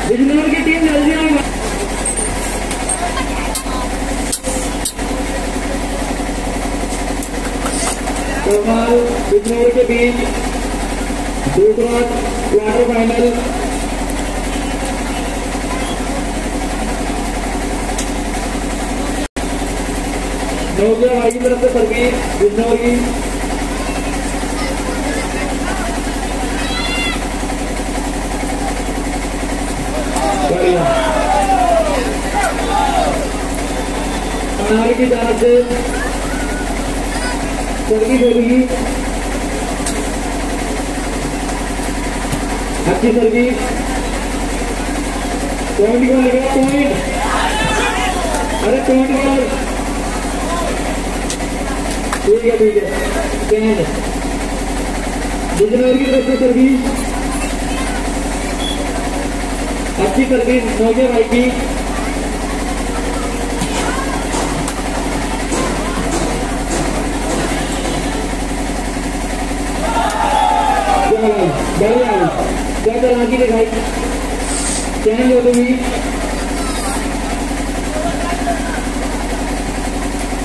बिजनौर की टीम जल्दी आई। कमाल बिजनौर के बीच दूसरा क्वार्टर फाइनल। नौकिया भाई की तरफ से सर्विस बिजनौर की। की तरफ से सर्विस होगी, अच्छी सर्विस। पॉइंट को लगेगा, पॉइंट, अरे पॉइंट को, ठीक है ठीक है। कैंड बिजनौर की तरफ से सर्विस, अच्छी सर्विस नौके भाई की। बढ़िया क्या चला की दिखाई, चैन हो गई।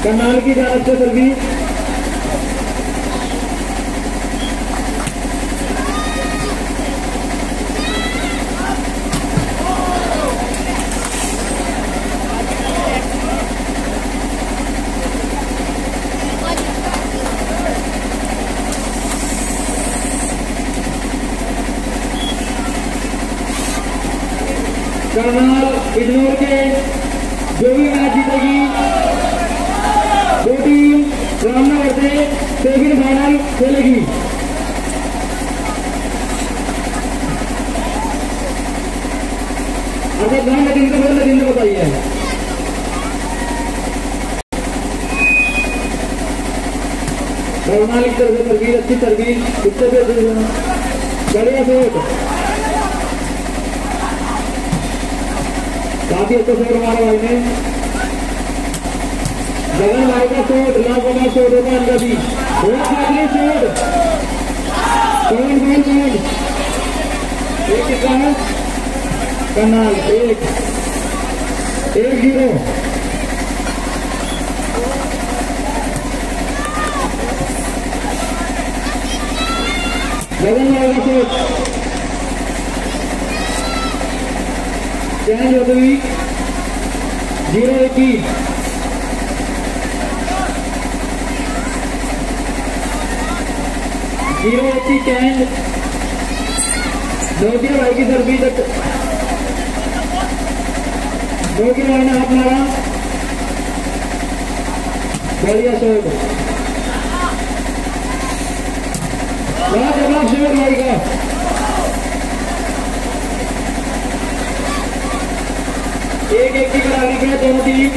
करनाल की तरफ से सर्विस, करनाल बिजनौर के जो भी मैच जीतेगी वो टीम रामनगर से सेमीफाइनल खेलेगी। अगर ध्यान रखेंगे तो बोल दिन बताइए। करनाल की तरफ से सर्विस, अच्छी सर्विस, उससे बढ़िया शॉट, काफी अच्छा शॉट हमारे भाई ने। गगन भाई का शॉट, लाभवान शॉट होगा अंदर भी, बहुत अगले शॉट, पॉइंट पॉइंट पॉइंट। एक कितना है करनाल, 1-0। गगन भाई का शॉट, चैन हो गई, 0-1। चैन नौकिया भाई की सर्विस, नौकिया भाई ने हाथ मारा, बढ़िया शॉट, बड़ा जवाब शॉट भाई का। एक की बराबरी पे दोनों टीम।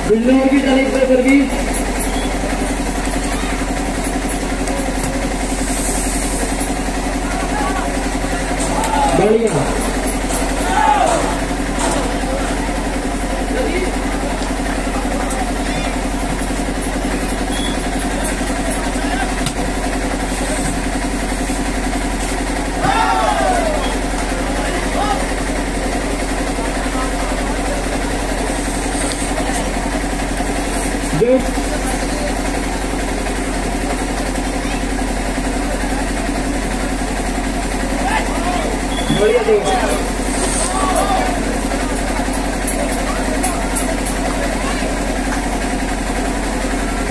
बिजनौर की तरफ से सर्विस, बढ़िया, जो बढ़िया देखो,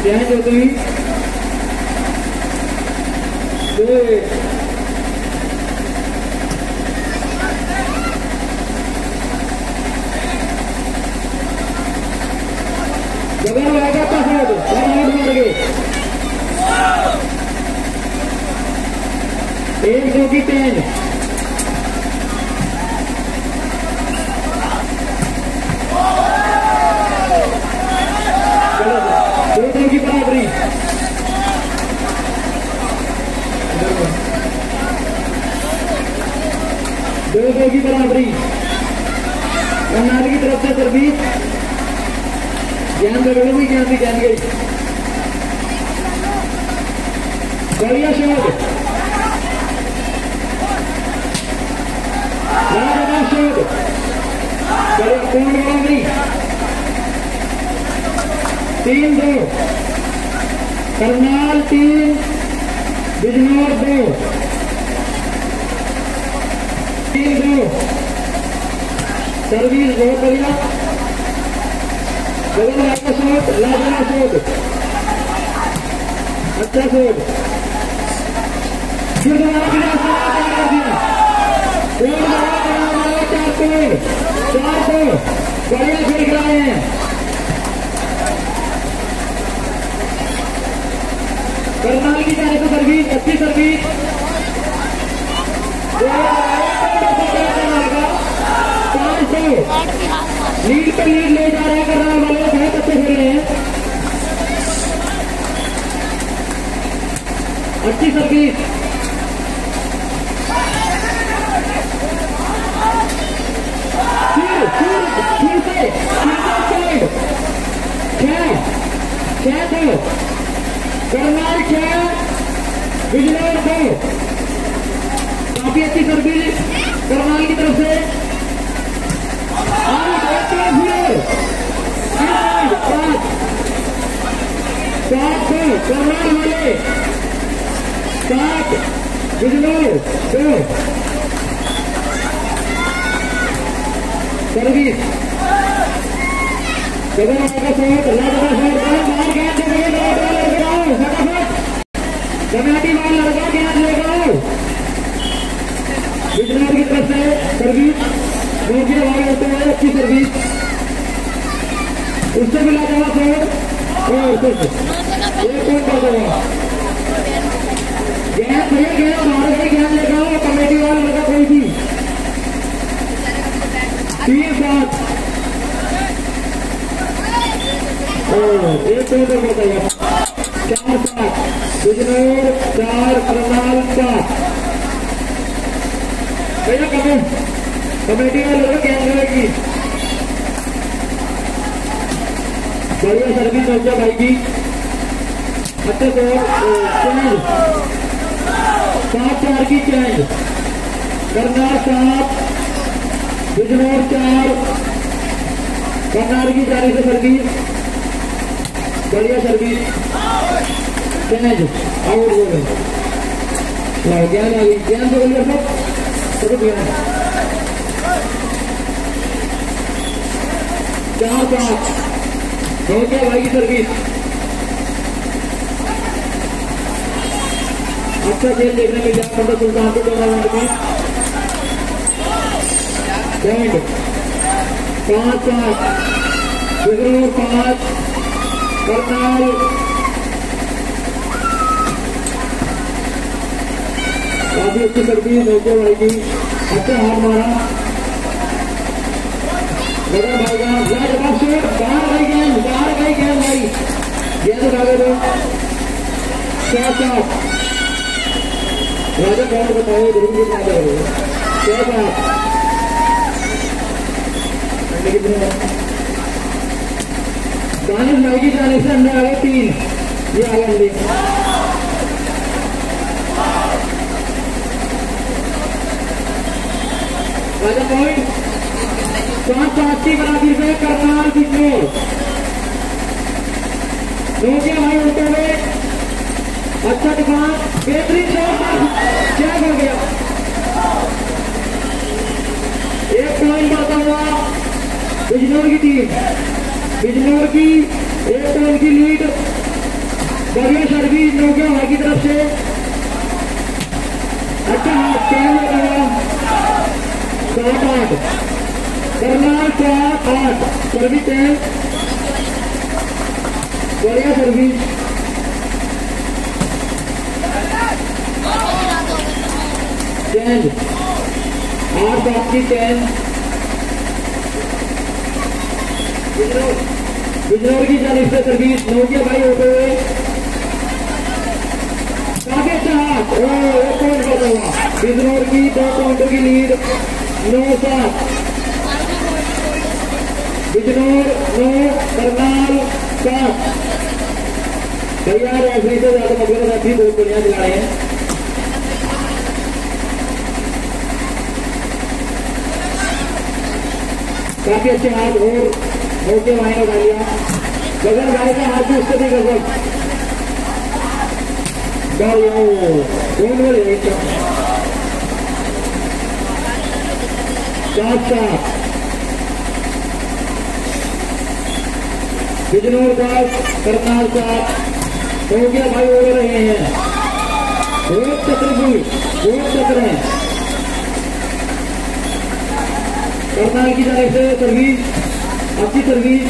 चैन हो गई, गगन आएगा पसंद, मार गए 1-2 की 10। दो की बराबरी, दो की बराबरी। करनाल की तरफ से सर्विस, ज्ञान बगड़ों भी ज्ञान गई, बढ़िया शॉट, शॉट चलो कौन बाउंड्री 3-2 करनाल 3 बिजनौर 2 3-2 सर्विस बहुत बढ़िया बगल वाला शॉट लाजवाब शॉट अच्छा शॉट फिर दोबारा दिया 4 बढ़िया खेल रहे हैं करनाल की जाने से सर्विस अच्छी सर्विस लीड पे लीड ले जा रहे हैं करनाल वाले बहुत अच्छे खेल रहे हैं अच्छी सर्विस फिर से 6-2 करनाल 6 बिजनौर 2 काफी अच्छी सर्विस करनाल की तरफ से 7-2 करनाल वाले 7 बिजनौर 2 सर्विस कदम का शॉट लड़का शॉट बाहर गेंद लगाओ फटाफट कमेटी वाला लड़का गेंद लगाओ बिजनौर की तरफ से सर्विस रोके भाई होते हुए अच्छी सर्विस उससे भी लाजवाब शॉट और एक पॉइंट कर दो गेंद भैया गेंद बाहर गई गेंद लगाओ कमेटी वाला लड़का कोई भी 3-7 एक पॉइंट बताइए 4-7 बिजनौर 4 करनाल 7 भैया कमेटी वाले लोग गेंद लगाएगी बढ़िया सर्विस हो गया भाई की अच्छे से चेंज 7-4 की चेंज करनाल 7 बिजनौर 4 करनाल की जारी से सर्विस बढ़िया सर्विस चेंज आउट हो गए ज्ञान आ गई ज्ञान से बोलिए सब ज्ञान 4-5 हो गया भाई की सर्विस अच्छा खेल देखने में जाए पंडित सुल्तानपुर टूर्नामेंट में पॉइंट 5-5 बिजनौर 5 करनाल काफी अच्छी सर्विस हो गया भाई की अच्छा हाथ मारा बड़ा भाई का लाजवाब शॉट बाहर गई गेंद भाई गेंद उठा दो 4-4 राजा कौन बताओ जरूर कितना करोगे 6-7 दानिश भाई की जाने से अंदर आ गए 3 ये आगे अंडे राजा पॉइंट 5-7 की बराबरी से करनाल बिजनौर रोके भाई उल्टे हुए अच्छा डिफेंस बेहतरीन शॉट क्या हो गया एक पॉइंट बढ़ता हुआ बिजनौर की टीम बिजनौर की 1 पॉइंट की लीड बढ़िया सर्विस नौकिया भाई की तरफ से अच्छा हाथ क्या लगा हुआ 7-8 करनाल 4-8 सर्विस है बढ़िया सर्विस चेंज 8-7 की चेंज बिजनौर की जानिब से सर्विस नौकिया भाई होते हुए काफी अच्छा हाथ 1 पॉइंट करता हुआ बिजनौर की 2 पॉइंटों की लीड 9-7 बिजनौर 9 करनाल 7 भैया रेफरी से ज्यादा मतलब रेफरी बहुत बढ़िया दिला रहे हैं काफी अच्छे हाथ और ओके वहीं लगा लिया। गगन भाई का हाथ भी उससे भी गजब। कौन बोले साथ साथ बिजनौर का करनाल साथ हो गया भाई ओढ़ रहे हैं। बहुत चक्र भी बहुत चक्र है। करनाल की तरफ से सर्विस अच्छी सर्विस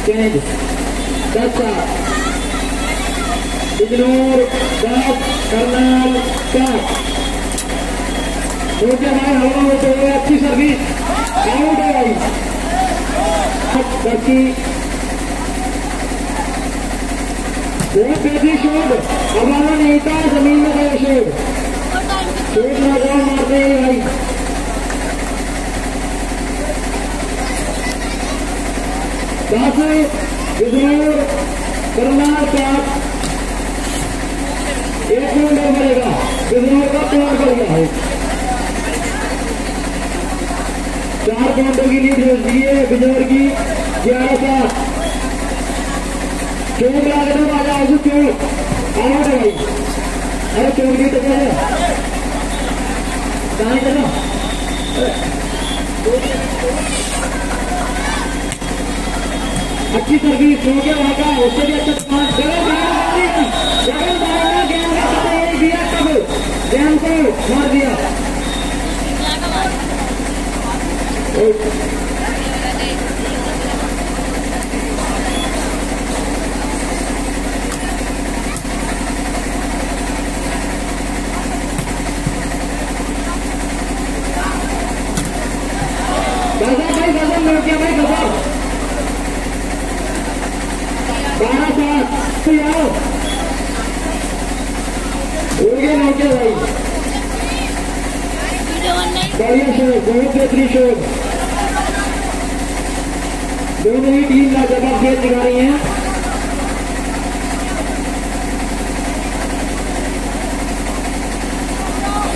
चेंज 10 बिजनौर 10 करनाल 7 हो गया भाई हवा होते हुए अच्छी सर्विस आउट है भाई। बाकी बहुत बेहतरीन शॉट हमारा नहीं था जमीन में गया शॉट नौजवान मारते हैं भाई। बिजनौर करनाल का 1 पॉइंट बढ़ेगा। बिजनौर का पॉइंट बढ़ गया है। 4 पॉइंटों की लीड भेज दी है बिजनौर की 11-7। चोट लागत राजा चोट आउट है भाई। अरे चोट की तो क्या है अच्छी सर्विस हो गया वहां का उससे भी अच्छा गेम को मार दिया। भाई गजब लौट गया भाई गजब 12-7 आओ हो गया लौट गया भाई। बढ़िया शोर बहुत बेहतरीन शोर। दोनों ही टीम लाजवाब खेल दिखा रही हैं।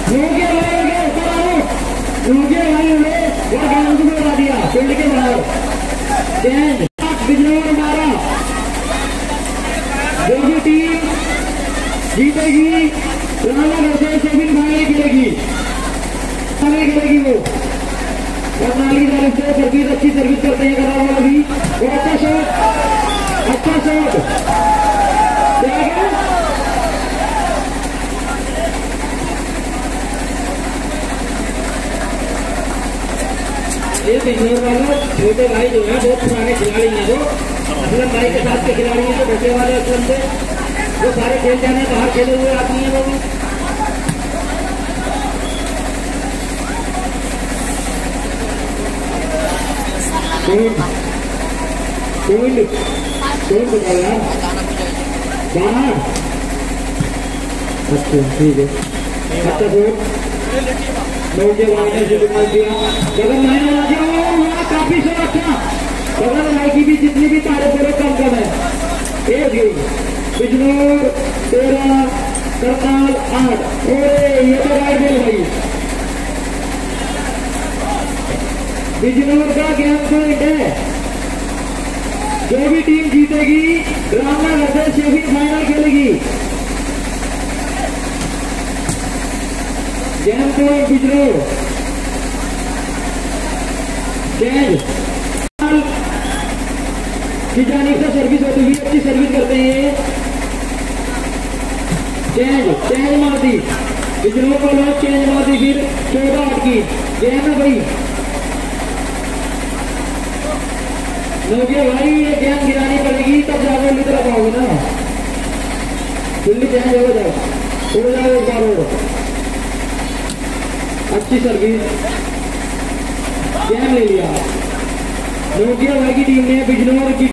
हो गया भाई बना दिया फील्ड के बाहर बिजनौर 12 जो भी टीम जीतेगी रामनगर से सेमीफाइनल खेलेगी वो। करनाल की तरफ से सर्विस अच्छी सर्विस करते हैं करनाल वाला भी और अच्छा शॉट ये बिजनौर वाला छोटे भाई जो है बहुत पुराने खिलाड़ी हैं। वो असलम भाई के साथ के खिलाड़ी हैं जो बचे वाले असलम से वो सारे खेल जाने बाहर खेले हुए आदमी हैं। वो भी बताओ यार बाहर अच्छा ठीक है अच्छा गगन भाई काफी से अच्छा गगन भाई की भी जितनी भी तारीफ करो कम है। बिजनौर 13 करनाल 8 ये तो राइट है भाई। बिजनौर का गेम पॉइंट है। जो भी टीम जीतेगी रामनगर से सेमीफाइनल खेलेगी। गेम पॉइंट बिजनौर की जानिब से सर्विस होती हुई अच्छी सर्विस करते हैं। चेंज मार दी बिजनौर को लोग चेंज मार दी फिर 14-8 की गेम है भाई। भाई ये गेम गिरानी पड़ेगी तब जाकर उल्ली तरफ आओगे ना। उल्ली चेंज हो जाओ उड़ जाओ एक बार और अच्छी सर्विस गेम ले लिया। नोकिया भाई की टीम ने बिजनौर की